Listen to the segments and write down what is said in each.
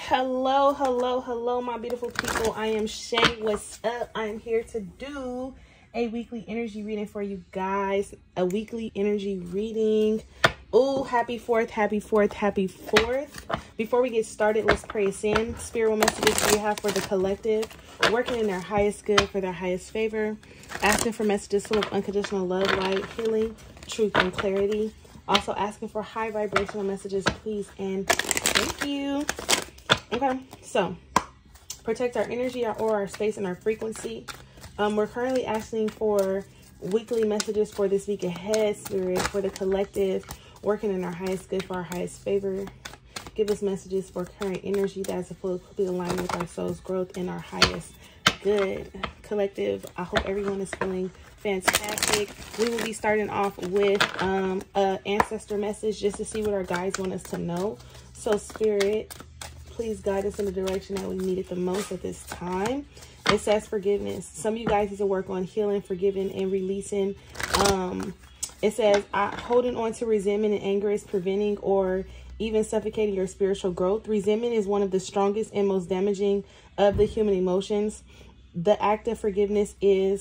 Hello, hello, hello, my beautiful people. I am Shay. What's up? I am here to do a weekly energy reading for you guys. A weekly energy reading. Oh, happy 4th, happy 4th, happy 4th. Before we get started, let's pray us in. Spirit, what messages do you have for the collective? Working in their highest good for their highest favor. Asking for messages full of unconditional love, light, healing, truth, and clarity. Also asking for high vibrational messages, please, and thank you. Okay, so protect our energy, our aura, our space, and our frequency. We're currently asking for weekly messages for this week ahead, Spirit, for the collective, working in our highest good for our highest favor. Give us messages for current energy that is fully aligned with our soul's growth and our highest good. Collective, I hope everyone is feeling fantastic. We will be starting off with an ancestor message just to see what our guides want us to know. So, Spirit, please guide us in the direction that we need it the most at this time. It says forgiveness. Some of you guys need to work on healing, forgiving, and releasing. It says holding on to resentment and anger is preventing or even suffocating your spiritual growth. Resentment is one of the strongest and most damaging of the human emotions. The act of forgiveness in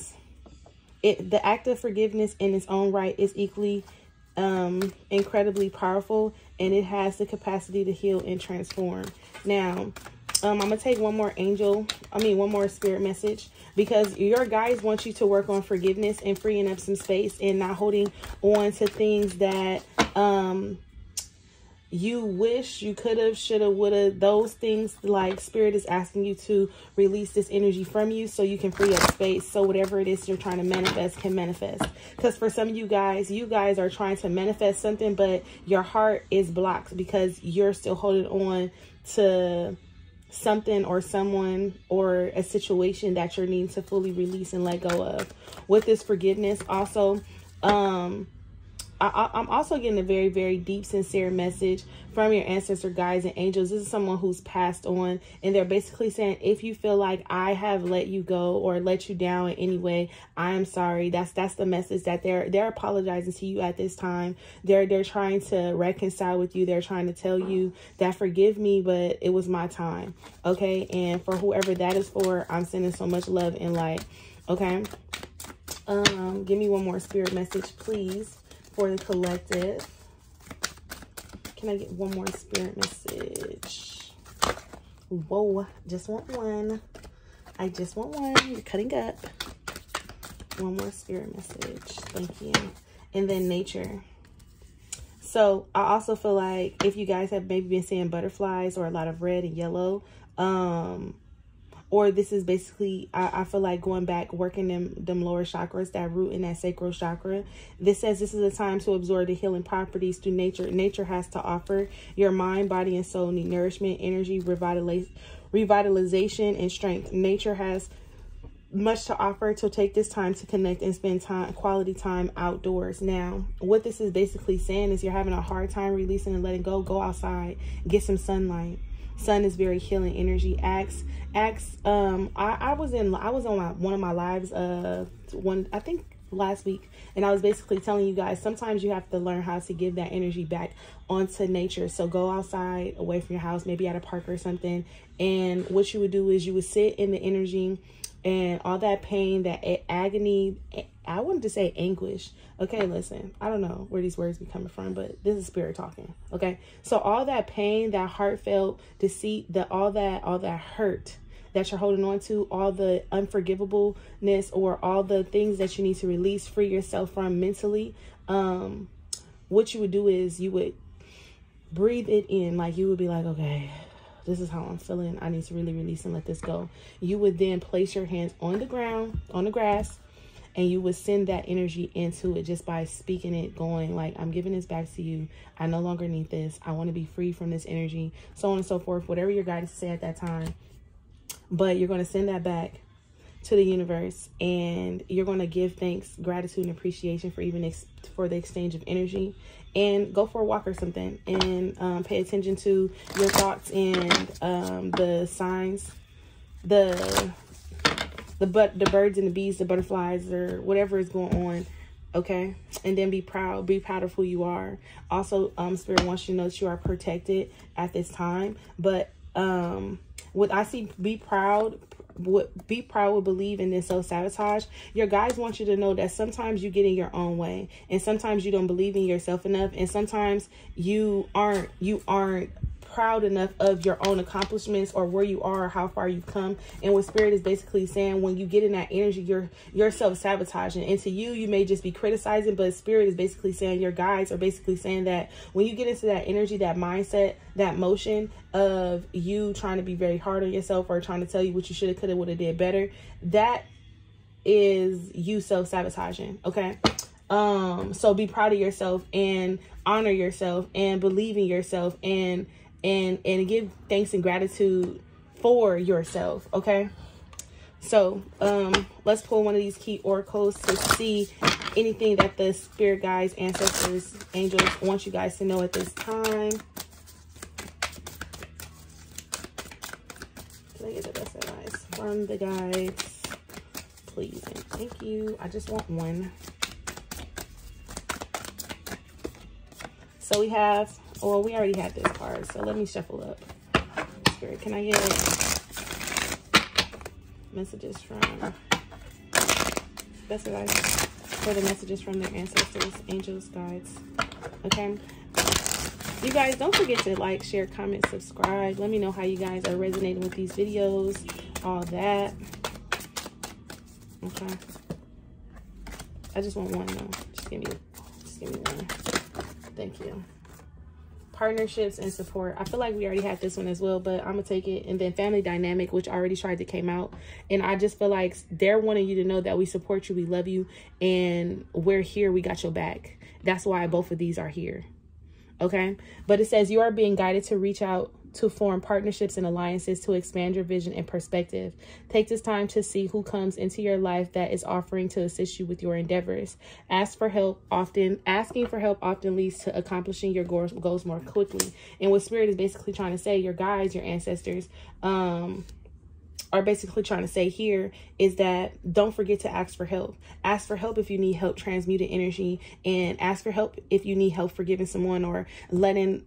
its own right is equally incredibly powerful, and it has the capacity to heal and transform. Now, I'm gonna take one more spirit message, because your guides want you to work on forgiveness and freeing up some space and not holding on to things that you wish you could have, should have, would have. Those things, like, Spirit is asking you to release this energy from you so you can free up space, so whatever it is you're trying to manifest can manifest. Because for some of you guys are trying to manifest something, but your heart is blocked because you're still holding on to something or someone or a situation that you're needing to fully release and let go of. With this forgiveness, also, I'm also getting a very, very deep, sincere message from your ancestor guides and angels. This is someone who's passed on, and they're basically saying, if you feel like I have let you go or let you down in any way, I am sorry. That's the message that they're apologizing to you at this time. They're trying to reconcile with you. They're trying to tell you that forgive me, but it was my time. Okay, and for whoever that is for, I'm sending so much love and light. Okay, give me one more spirit message, please, for the collective. Can I get one more spirit message? Whoa, just want one. I just want one. You're cutting up. One more spirit message. Thank you. And then nature. So I also feel like if you guys have maybe been seeing butterflies or a lot of red and yellow, or this is basically, I feel like going back, working them lower chakras, that root and that sacral chakra. This says this is a time to absorb the healing properties through nature. Nature has to offer. Your mind, body, and soul need nourishment, energy, revitalization, and strength. Nature has much to offer, to take this time to connect and spend quality time outdoors. Now, what this is basically saying is you're having a hard time releasing and letting go outside, get some sunlight. Sun is very healing energy. I was on one of my lives I think last week, and I was basically telling you guys sometimes you have to learn how to give that energy back onto nature. So go outside, away from your house, maybe at a park or something, and what you would do is you would sit in the energy and all that pain, that agony, I wanted to say anguish. Okay, listen, I don't know where these words be coming from, but this is spirit talking. Okay, so all that pain, that heartfelt deceit, all that hurt that you're holding on to, all the unforgivableness, or all the things that you need to release, free yourself from mentally, what you would do is you would breathe it in. Like, you would be like, okay, this is how I'm feeling. I need to really release and let this go. You would then place your hands on the ground, on the grass, and you would send that energy into it just by speaking it, going like, I'm giving this back to you. I no longer need this. I want to be free from this energy, so on and so forth, whatever your guidance say at that time. But you're going to send that back to the universe, and you're going to give thanks, gratitude, and appreciation for even for the exchange of energy. And go for a walk or something, and pay attention to your thoughts and the signs, the birds and the bees, the butterflies, or whatever is going on. Okay, and then be proud of who you are. Also, Spirit wants you to know that you are protected at this time, but what I see, be proud would believe in this self-sabotage. Your guys want you to know that sometimes you get in your own way, and sometimes you don't believe in yourself enough, and sometimes you aren't proud enough of your own accomplishments or where you are or how far you've come. And what Spirit is basically saying, when you get in that energy, you're self-sabotaging. And to you may just be criticizing, but Spirit is basically saying, your guides are basically saying that when you get into that energy, that mindset, that motion of you trying to be very hard on yourself or trying to tell you what you should have, could have, would have did better, that is you self-sabotaging. Okay. So be proud of yourself and honor yourself and believe in yourself and give thanks and gratitude for yourself. Okay. So let's pull one of these key oracles to see anything that the spirit guides, ancestors, angels want you guys to know at this time. Can I get the best advice from the guides, please and thank you? I just want one. So we have, well, we already had this card, so let me shuffle up. Spirit, can I get messages from best advice for the messages from their ancestors, angels, guides? Okay. You guys, don't forget to like, share, comment, subscribe. Let me know how you guys are resonating with these videos, all that. Okay. I just want one though. Just give me one. Thank you. Partnerships and support. I feel like we already had this one as well, but I'm gonna take it. And then family dynamic, which already tried to came out. And I just feel like they're wanting you to know that we support you, we love you, and we're here, we got your back. That's why both of these are here. Okay. But it says you are being guided to reach out to form partnerships and alliances to expand your vision and perspective. Take this time to see who comes into your life that is offering to assist you with your endeavors. Asking for help often leads to accomplishing your goals more quickly. And what Spirit is basically trying to say, your guides, your ancestors, are basically trying to say here is that don't forget to ask for help. Ask for help if you need help transmuting energy, and ask for help if you need help forgiving someone or letting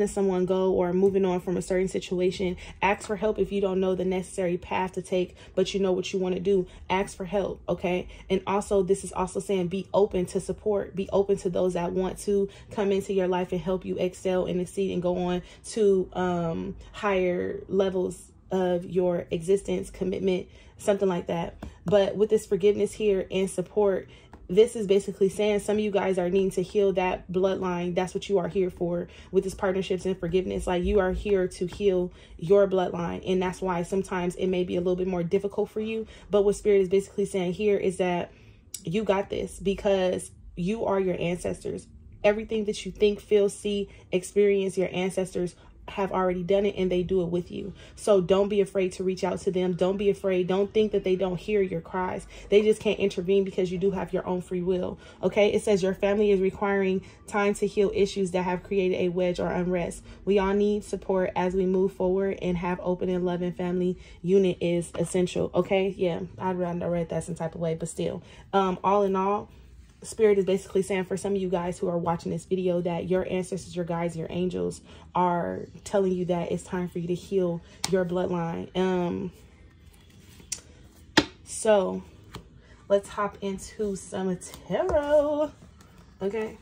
someone go or moving on from a certain situation. Ask for help if you don't know the necessary path to take, but you know what you want to do. Ask for help. Okay. And also, this is also saying be open to support, be open to those that want to come into your life and help you excel and exceed and go on to higher levels of your existence, commitment, something like that. But with this forgiveness here and support, this is basically saying some of you guys are needing to heal that bloodline. That's what you are here for with this partnerships and forgiveness. Like, you are here to heal your bloodline. And that's why sometimes it may be a little bit more difficult for you. But what Spirit is basically saying here is that you got this, because you are your ancestors. Everything that you think, feel, see, experience, your ancestors have already done it, and they do it with you. So don't be afraid to reach out to them. Don't be afraid. Don't think that they don't hear your cries. They just can't intervene because you do have your own free will. Okay. It says your family is requiring time to heal issues that have created a wedge or unrest. We all need support as we move forward, and have open and loving family unit is essential. Okay. Yeah. I'd rather read that some type of way, but still, all in all, Spirit is basically saying for some of you guys who are watching this video that your ancestors, your guides, your angels are telling you that it's time for you to heal your bloodline. So let's hop into some tarot. Okay.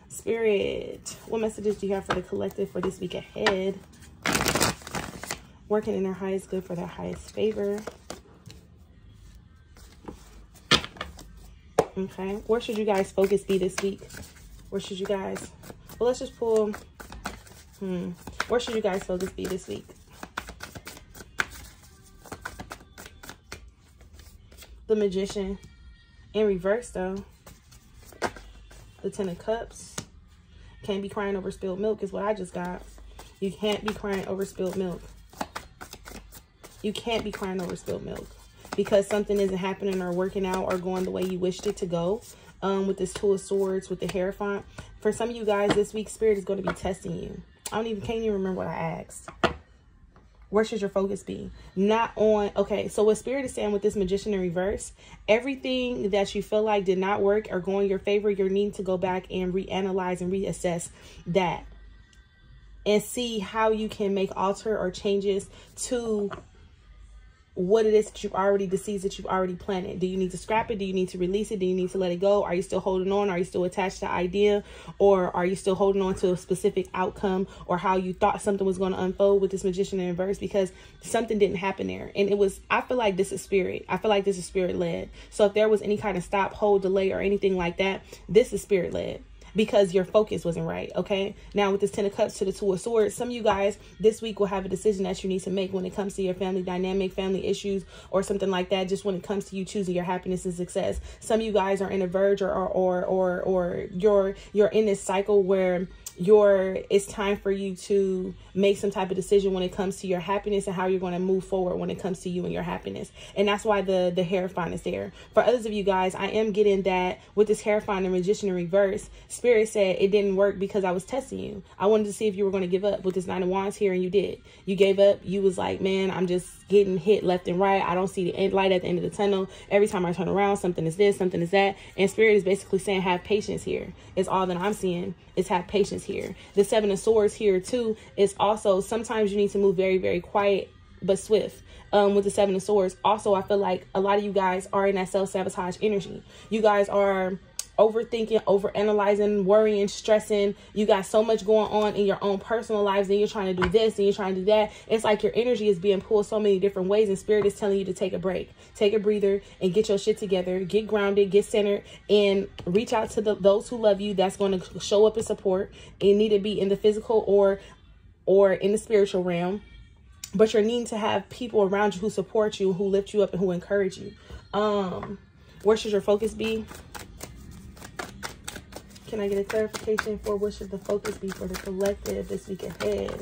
Spirit, what messages do you have for the collective for this week ahead? Working in their highest good for their highest favor. Okay, where should you guys focus be this week? Where should you guys, well, let's just pull, where should you guys focus be this week? The Magician in reverse though. The Ten of Cups. Can't be crying over spilled milk is what I just got. You can't be crying over spilled milk. You can't be crying over spilled milk, because something isn't happening or working out or going the way you wished it to go. With this Two of Swords, with the Hierophant. For some of you guys this week, Spirit is going to be testing you. Can't even remember what I asked. Where should your focus be? Not on, okay, so what Spirit is saying with this Magician in reverse, everything that you feel like did not work or go in your favor, you're needing to go back and reanalyze and reassess that. and see how you can make alter or changes to what it is that you've already, the seeds that you've already planted. Do you need to scrap it? Do you need to release it? Do you need to let it go? Are you still holding on? Are you still attached to the idea? Or are you still holding on to a specific outcome or how you thought something was going to unfold with this Magician in reverse? Because something didn't happen there. And it was, I feel like this is spirit. I feel like this is spirit led. So if there was any kind of stop, hold, delay, or anything like that, this is spirit led. Because your focus wasn't right. Okay. Now with this 10 of Cups to the 2 of Swords, some of you guys this week will have a decision that you need to make when it comes to your family dynamic, family issues, or something like that. Just when it comes to you choosing your happiness and success. Some of you guys are in a verge or you're in this cycle where it's time for you to make some type of decision when it comes to your happiness and how you're going to move forward when it comes to you and your happiness. And that's why the Hierophant is there. For others of you guys, I am getting that with this Hierophant and Magician in reverse, Spirit said it didn't work because I was testing you. I wanted to see if you were going to give up with this 9 of Wands here, and you did. You gave up. You was like, man, I'm just getting hit left and right. I don't see the light at the end of the tunnel. Every time I turn around, something is this, something is that. And Spirit is basically saying, have patience here. It's all that I'm seeing is have patience here. The 7 of Swords here too is also, sometimes you need to move very, very quiet but swift. With the 7 of Swords. Also, I feel like a lot of you guys are in that self-sabotage energy. You guys are overthinking, overanalyzing, worrying, stressing. You got so much going on in your own personal lives, and you're trying to do this and you're trying to do that. It's like your energy is being pulled so many different ways, and Spirit is telling you to take a break, take a breather, and get your shit together, get grounded, get centered, and reach out to those who love you. That's going to show up and support. It need to be in the physical or in the spiritual realm. But you're needing to have people around you who support you, who lift you up, and who encourage you. Where should your focus be? Can I get a clarification for what should the focus be for the collective this week ahead?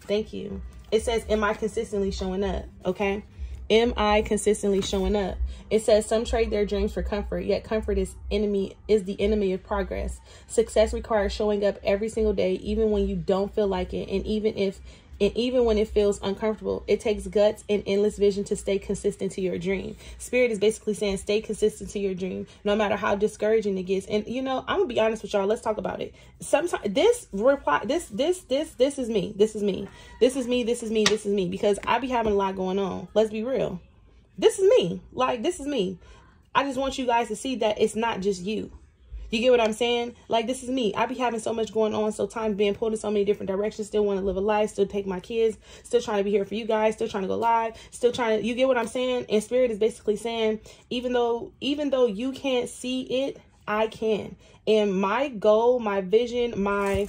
Thank you. It says, am I consistently showing up? Okay. Am I consistently showing up? It says some trade their dreams for comfort, yet comfort is the enemy of progress. Success requires showing up every single day, even when you don't feel like it, and even when it feels uncomfortable. It takes guts and endless vision to stay consistent to your dream. Spirit is basically saying stay consistent to your dream, no matter how discouraging it gets. And you know, I'm gonna be honest with y'all. Let's talk about it. Sometimes this is me. This is me. Because I be having a lot going on. Let's be real. This is me. Like, this is me. I just want you guys to see that it's not just you. You get what I'm saying? Like, this is me. I be having so much going on. So time being pulled in so many different directions. Still want to live a life. Still take my kids. Still trying to be here for you guys. Still trying to go live. Still trying to, you get what I'm saying? And Spirit is basically saying, even though you can't see it, I can. And my goal, my vision, my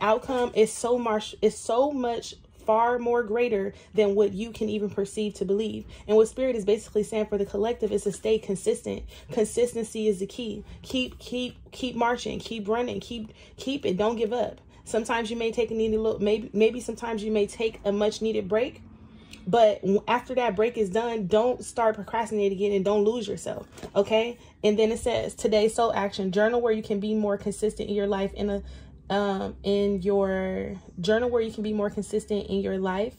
outcome is so much far more greater than what you can even perceive to believe. And what Spirit is basically saying for the collective is to stay consistent. Consistency is the key. Keep marching, keep running, keep it. Don't give up. Sometimes you may take a needed little, maybe sometimes you may take a much needed break, but after that break is done, don't start procrastinating again and don't lose yourself. Okay. And then it says today's soul action, journal where you can be more consistent in your life, in your journal where you can be more consistent in your life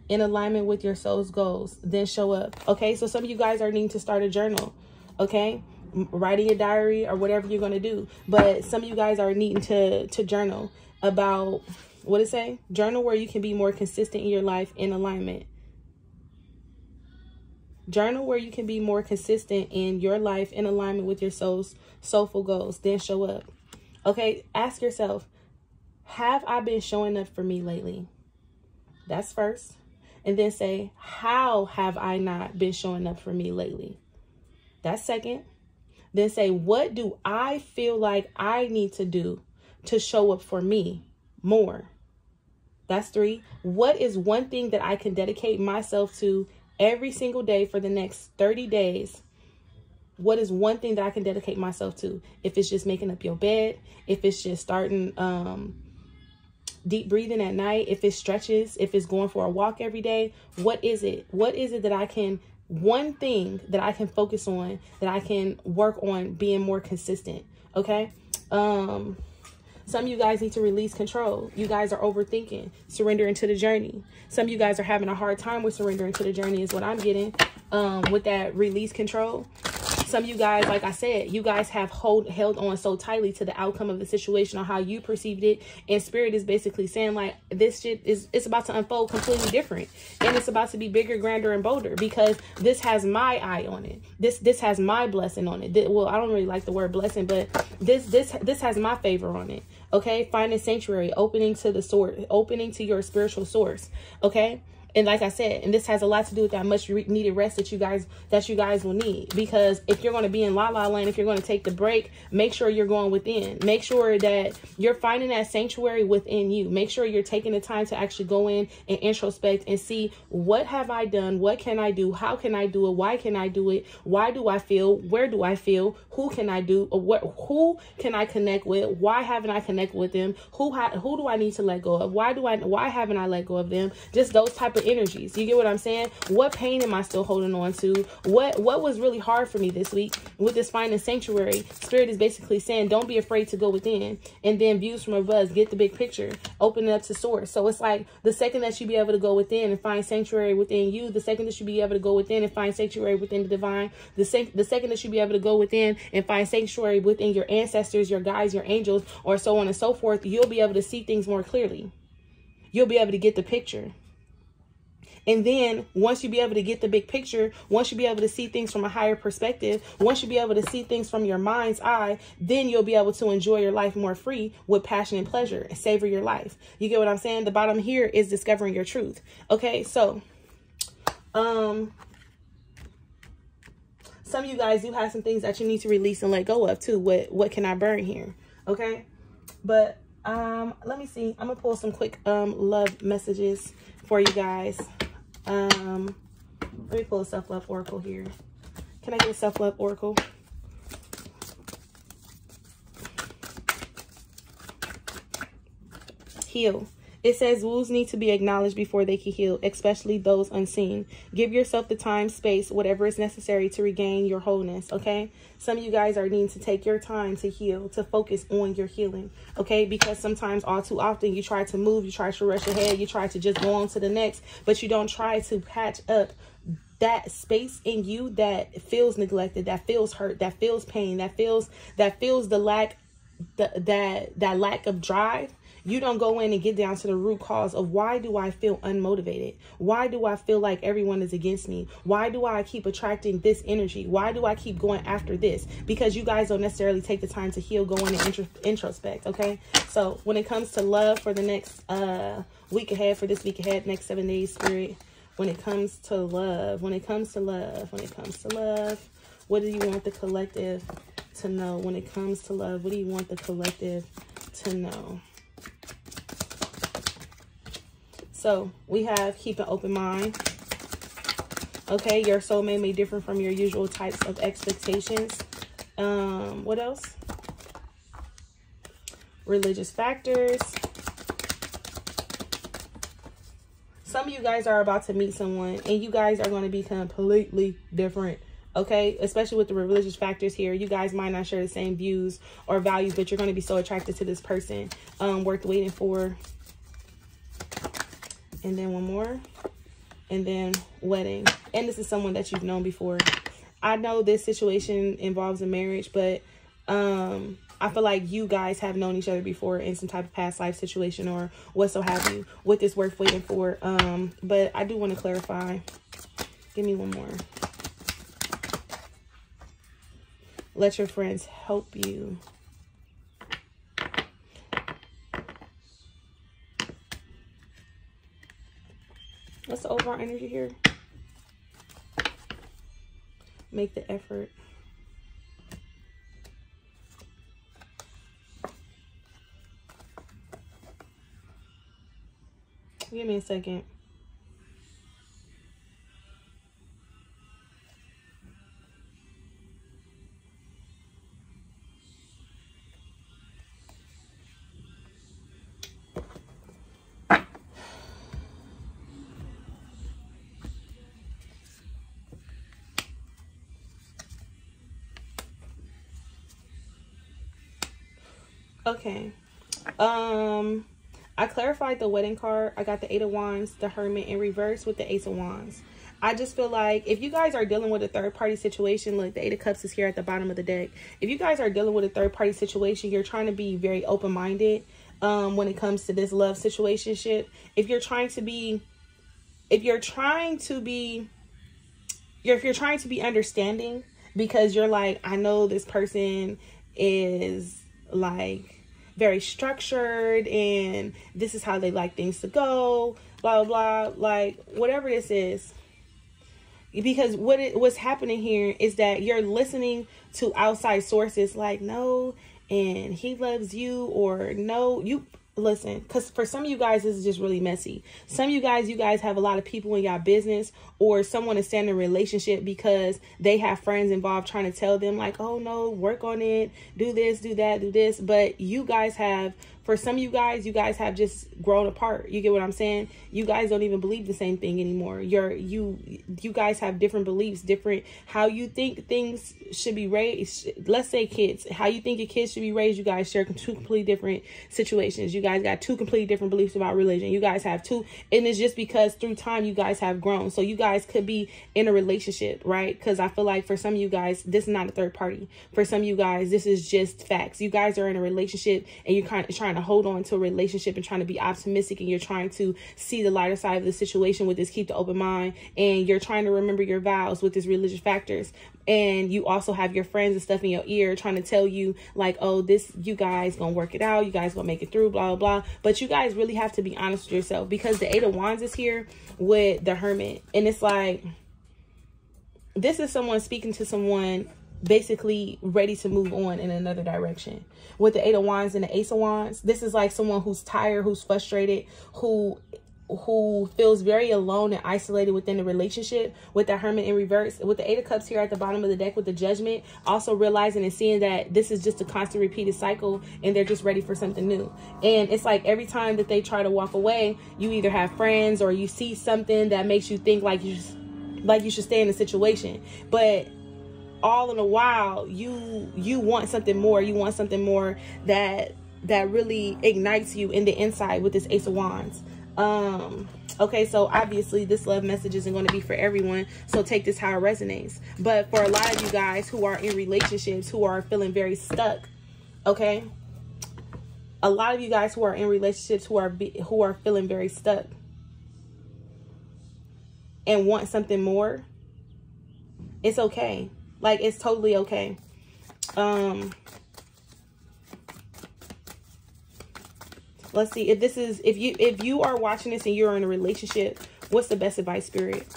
in alignment with your soul's goals, then show up. Okay, so some of you guys are needing to start a journal. Okay, writing a diary or whatever you're going to do, but some of you guys are needing to journal about what it say. Journal where you can be more consistent in your life in alignment. Journal where you can be more consistent in your life in alignment with your soul's soulful goals, then show up. Okay, ask yourself, have I been showing up for me lately? That's first. And then say, how have I not been showing up for me lately? That's second. Then say, what do I feel like I need to do to show up for me more? That's 3. What is one thing that I can dedicate myself to every single day for the next 30 days? What is one thing that I can dedicate myself to? If it's just making up your bed, if it's just starting deep breathing at night, if it's stretches, if it's going for a walk every day, what is it? What is it that I can, one thing that I can focus on, that I can work on being more consistent? Okay. Some of you guys need to release control. You guys are overthinking, surrendering to the journey. Some of you guys are having a hard time with surrendering to the journey is what I'm getting with that release control. Some of you guys, like I said, you guys have held on so tightly to the outcome of the situation or how you perceived it. And Spirit is basically saying, like, this shit it's about to unfold completely different. And it's about to be bigger, grander, and bolder, because this has my eye on it. This has my blessing on it. Well, I don't really like the word blessing, but this has my favor on it. Okay, finding sanctuary, opening to the source, opening to your spiritual source. Okay. And like I said, and this has a lot to do with that much needed rest that you guys will need. Because if you're going to be in la la land, if you're going to take the break, make sure you're going within. Make sure that you're finding that sanctuary within you. Make sure you're taking the time to actually go in and introspect and see, what have I done? What can I do? How can I do it? Why can I do it? Why do I feel? Where do I feel? Who can I do? Who can I connect with? Why haven't I connected with them? Who do I need to let go of? Why haven't I let go of them? Just those type of energies. You get what I'm saying? What pain am I still holding on to? What was really hard for me this week with this finding sanctuary? Spirit is basically saying, don't be afraid to go within. And then views from above, get the big picture, open it up to source. So it's like the second that you be able to go within and find sanctuary within you, the second that you be able to go within and find sanctuary within the divine, the second that you be able to go within and find sanctuary within your ancestors, your guides, your angels, or so on and so forth, you'll be able to see things more clearly. You'll be able to get the picture. And then once you be able to get the big picture, once you be able to see things from a higher perspective, once you be able to see things from your mind's eye, then you'll be able to enjoy your life more free with passion and pleasure and savor your life. You get what I'm saying? The bottom here is discovering your truth. Okay, so some of you guys do have some things that you need to release and let go of too. What can I burn here? Okay, but let me see. I'm gonna pull some quick love messages for you guys. Let me pull a self-love oracle here. Can I get a self-love oracle? Heal. It says wounds need to be acknowledged before they can heal, especially those unseen. Give yourself the time, space, whatever is necessary to regain your wholeness, okay? Some of you guys are needing to take your time to heal, to focus on your healing, okay? Because sometimes, all too often, you try to move, you try to rush ahead, you try to just go on to the next, but you don't try to patch up that space in you that feels neglected, that feels hurt, that feels pain, that feels the lack, that lack of drive. You don't go in and get down to the root cause of, why do I feel unmotivated? Why do I feel like everyone is against me? Why do I keep attracting this energy? Why do I keep going after this? Because you guys don't necessarily take the time to heal, go in and introspect, okay? So when it comes to love for the next week ahead, for this week ahead, next 7 days, Spirit, when it comes to love, what do you want the collective to know? When it comes to love, what do you want the collective to know? So we have keep an open mind. Okay, your soulmate may differ from your usual types of expectations. What else? Religious factors. Some of you guys are about to meet someone and you guys are going to be completely different. Okay, especially with the religious factors here. You guys might not share the same views or values, but you're going to be so attracted to this person. Worth waiting for. And then one more. And then wedding. And this is someone that you've known before. I know this situation involves a marriage, but I feel like you guys have known each other before in some type of past life situation or what so have you with this worth waiting for. But I do want to clarify. Give me one more. Let your friends help you. What's the overall energy here? Make the effort. Give me a second. Okay. I clarified the wedding card. I got the 8 of Wands, the Hermit in reverse with the Ace of Wands. I just feel like if you guys are dealing with a third party situation, look, the Eight of Cups is here at the bottom of the deck. If you guys are dealing with a third party situation, you're trying to be very open-minded when it comes to this love situationship. If you're trying to be understanding, because you're like, I know this person is like very structured and this is how they like things to go, blah, blah, blah, like whatever this is. Because what's happening here is that you're listening to outside sources like, no, and he loves you, or no, you listen, because for some of you guys, this is just really messy. Some of you guys have a lot of people in y'all business, or someone is staying in a relationship because they have friends involved trying to tell them like, oh no, work on it, do this, do that, do this. But you guys have, for some of you guys have just grown apart. You get what I'm saying? You guys don't even believe the same thing anymore. You guys have different beliefs, different how you think things should be raised. Let's say kids, how you think your kids should be raised. You guys share two completely different situations. You guys got two completely different beliefs about religion. You guys have two, and it's just because through time you guys have grown. So you guys could be in a relationship, right? Because I feel like for some of you guys, this is not a third party. For some of you guys, this is just facts. You guys are in a relationship and you're kind of trying to hold on to a relationship and trying to be optimistic, and you're trying to see the lighter side of the situation with this keep the open mind, and you're trying to remember your vows with this religious factors. And you also have your friends and stuff in your ear trying to tell you like, oh, this, you guys gonna work it out, you guys gonna make it through, blah, blah, blah. But you guys really have to be honest with yourself, because the Eight of Wands is here with the Hermit, and it's like, this is someone speaking to someone basically ready to move on in another direction. With the Eight of Wands and the Ace of Wands, this is like someone who's tired, who's frustrated, who feels very alone and isolated within the relationship. With the Hermit in reverse, with the Eight of Cups here at the bottom of the deck with the Judgment, also realizing and seeing that this is just a constant repeated cycle and they're just ready for something new. And it's like every time that they try to walk away, you either have friends or you see something that makes you think like you should stay in the situation. But all in a while, you want something more. You want something more that really ignites you in the inside with this Ace of Wands. Okay, so obviously this love message isn't going to be for everyone, so take this how it resonates. But for a lot of you guys who are in relationships, who are feeling very stuck, okay, a lot of you guys who are in relationships who are feeling very stuck and want something more, it's okay. Like, it's totally okay. Let's see if this is, if you are watching this and you're in a relationship, what's the best advice, Spirit?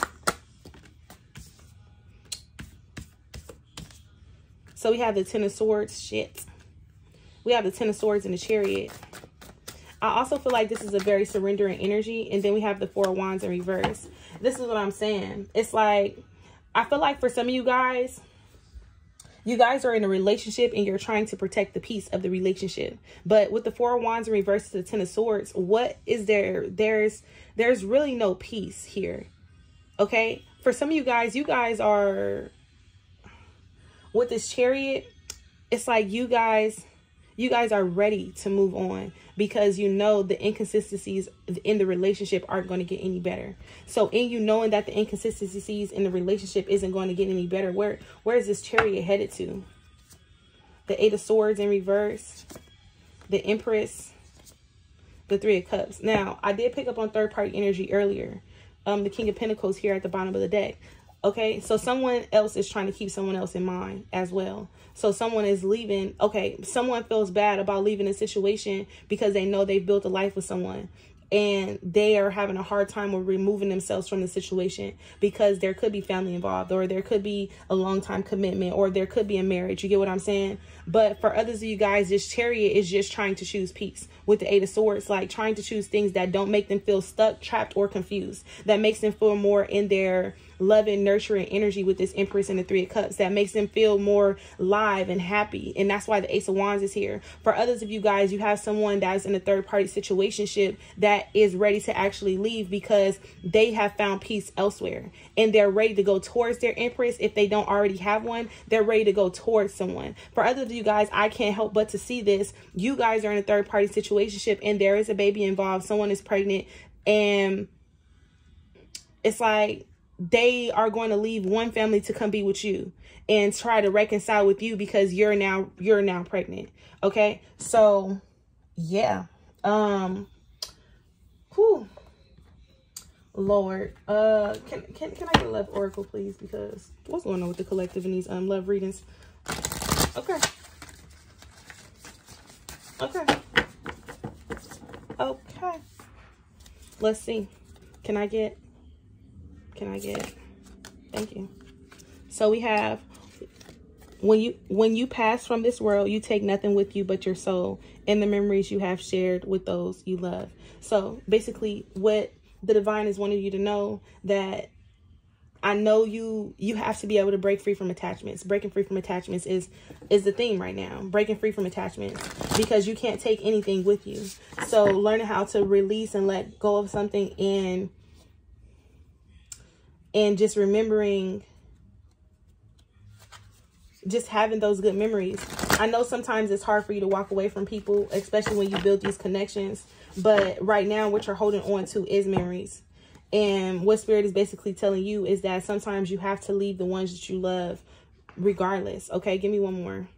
So we have the Ten of Swords. Shit. We have the Ten of Swords and the Chariot. I also feel like this is a very surrendering energy. And then we have the Four of Wands in reverse. This is what I'm saying. It's like, I feel like for some of you guys are in a relationship and you're trying to protect the peace of the relationship. But with the Four of Wands in reverse to the Ten of Swords, what is there? There's really no peace here. Okay? For some of you guys are, with this Chariot, it's like you guys are ready to move on, because you know the inconsistencies in the relationship aren't going to get any better. So in you knowing that the inconsistencies in the relationship isn't going to get any better, where is this Chariot headed to? The Eight of Swords in reverse, the Empress, the Three of Cups. Now, I did pick up on third party energy earlier. The King of Pentacles here at the bottom of the deck. Okay, so someone else is trying to keep someone else in mind as well. So someone is leaving. Okay, someone feels bad about leaving a situation because they know they've built a life with someone, and they are having a hard time with removing themselves from the situation because there could be family involved, or there could be a long time commitment, or there could be a marriage. You get what I'm saying? But for others of you guys, this Chariot is just trying to choose peace with the Eight of Swords, like trying to choose things that don't make them feel stuck, trapped, or confused, that makes them feel more in their loving, nurturing energy with this Empress and the Three of Cups, that makes them feel more live and happy. And that's why the Ace of Wands is here. For others of you guys, you have someone that's in a third party situationship that is ready to actually leave because they have found peace elsewhere, and they're ready to go towards their Empress. If they don't already have one, they're ready to go towards someone. For others of you guys, I can't help but to see this. You guys are in a third party situationship and there is a baby involved. Someone is pregnant, and it's like they are going to leave one family to come be with you and try to reconcile with you because you're now pregnant. Okay. So yeah. Whew. Lord, can I get a love oracle, please? Because what's going on with the collective in these love readings? Okay. Let's see. Can I get? Thank you. So we have, when you pass from this world, you take nothing with you but your soul and the memories you have shared with those you love. So basically, what the divine is wanting you to know, that I know you have to be able to break free from attachments. Breaking free from attachments is the theme right now. Breaking free from attachments, because you can't take anything with you. So learning how to release and let go of something, and just remembering, just having those good memories. I know sometimes it's hard for you to walk away from people, especially when you build these connections. But right now, what you're holding on to is memories. And what Spirit is basically telling you is that sometimes you have to leave the ones that you love regardless. Okay, give me one more.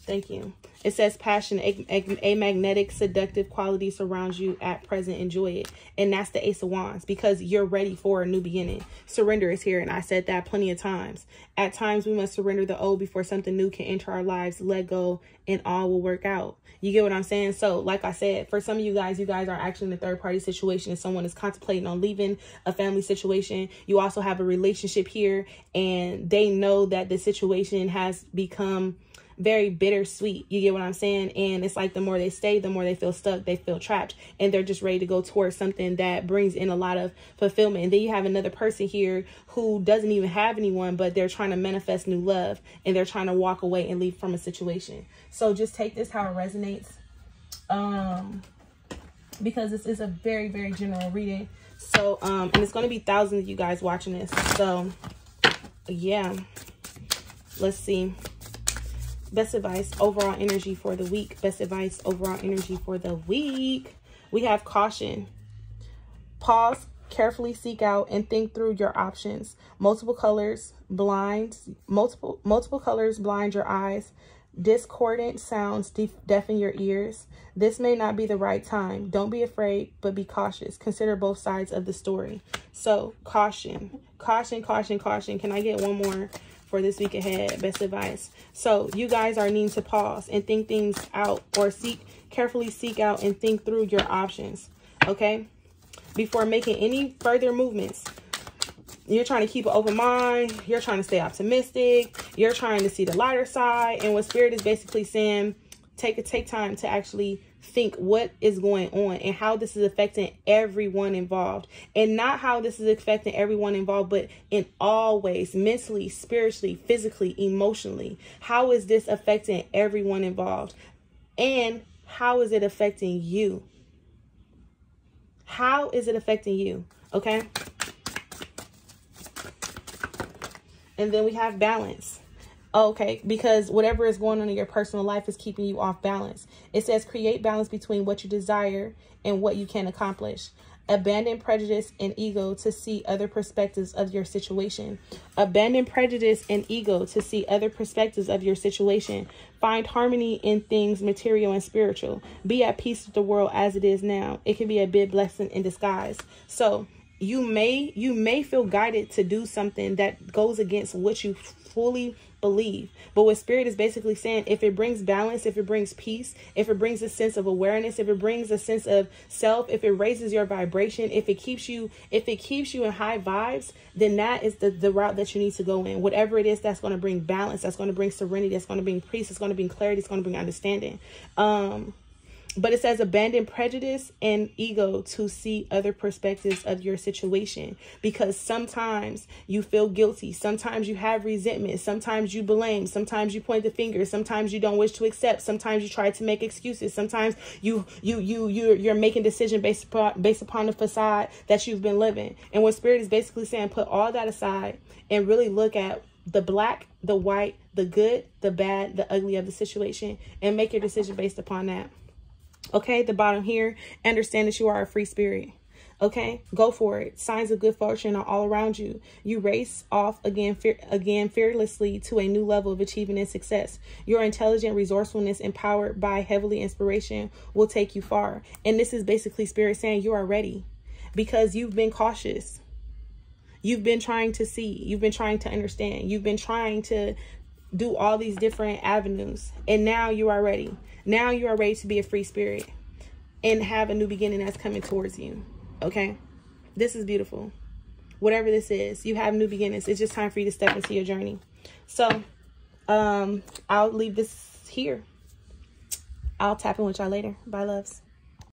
Thank you. It says passion, a magnetic, seductive quality surrounds you at present. Enjoy it. And that's the Ace of Wands, because you're ready for a new beginning. Surrender is here. And I said that plenty of times. At times, we must surrender the old before something new can enter our lives. Let go and all will work out. You get what I'm saying? So like I said, for some of you guys are actually in a third party situation, and someone is contemplating on leaving a family situation. You also have a relationship here, and they know that the situation has become very bittersweet. You get what I'm saying? And it's like the more they stay, the more they feel stuck, they feel trapped, and they're just ready to go towards something that brings in a lot of fulfillment. And then you have another person here who doesn't even have anyone, but they're trying to manifest new love, and they're trying to walk away and leave from a situation. So just take this how it resonates, because this is a very, very general reading. So and it's going to be thousands of you guys watching this. So yeah, let's see. Best advice, overall energy for the week. Best advice, overall energy for the week. We have caution. Pause, carefully seek out and think through your options. Multiple colors blind your eyes. Discordant sounds deafen your ears. This may not be the right time. Don't be afraid, but be cautious. Consider both sides of the story. So caution, caution, caution, caution. Can I get one more for this week ahead? Best advice. So you guys are needing to pause and think things out, or carefully seek out and think through your options. Okay. Before making any further movements. You're trying to keep an open mind. You're trying to stay optimistic. You're trying to see the lighter side. And what Spirit is basically saying, take time to actually think what is going on and how this is affecting everyone involved. And not how this is affecting everyone involved, but in all ways, mentally, spiritually, physically, emotionally. How is this affecting everyone involved? And how is it affecting you? How is it affecting you? Okay. And then we have balance. Okay, because whatever is going on in your personal life is keeping you off balance. It says create balance between what you desire and what you can accomplish. Abandon prejudice and ego to see other perspectives of your situation. Abandon prejudice and ego to see other perspectives of your situation. Find harmony in things material and spiritual. Be at peace with the world as it is now. It can be a big blessing in disguise. So you may feel guided to do something that goes against what you fully believe. But what Spirit is basically saying, if it brings balance, if it brings peace, if it brings a sense of awareness, if it brings a sense of self, if it raises your vibration, if it keeps you in high vibes, then that is the route that you need to go in. Whatever it is that's going to bring balance, that's going to bring serenity, that's going to bring peace, it's going to bring clarity, it's going to bring understanding. But it says abandon prejudice and ego to see other perspectives of your situation, because sometimes you feel guilty. Sometimes you have resentment. Sometimes you blame. Sometimes you point the finger. Sometimes you don't wish to accept. Sometimes you try to make excuses. Sometimes you're making decisions based upon the facade that you've been living. And what Spirit is basically saying, put all that aside and really look at the black, the white, the good, the bad, the ugly of the situation, and make your decision based upon that. Okay, the bottom here, understand that you are a free spirit. Okay, go for it. Signs of good fortune are all around you. You race off again fearlessly to a new level of achievement and success. Your intelligent resourcefulness, empowered by heavenly inspiration, will take you far. And this is basically Spirit saying you are ready, because you've been cautious. You've been trying to see. You've been trying to understand. You've been trying to do all these different avenues. And now you are ready. Now you are ready to be a free spirit and have a new beginning that's coming towards you. Okay, this is beautiful. Whatever this is, you have new beginnings. It's just time for you to step into your journey. So I'll leave this here. I'll tap in with y'all later. Bye, loves.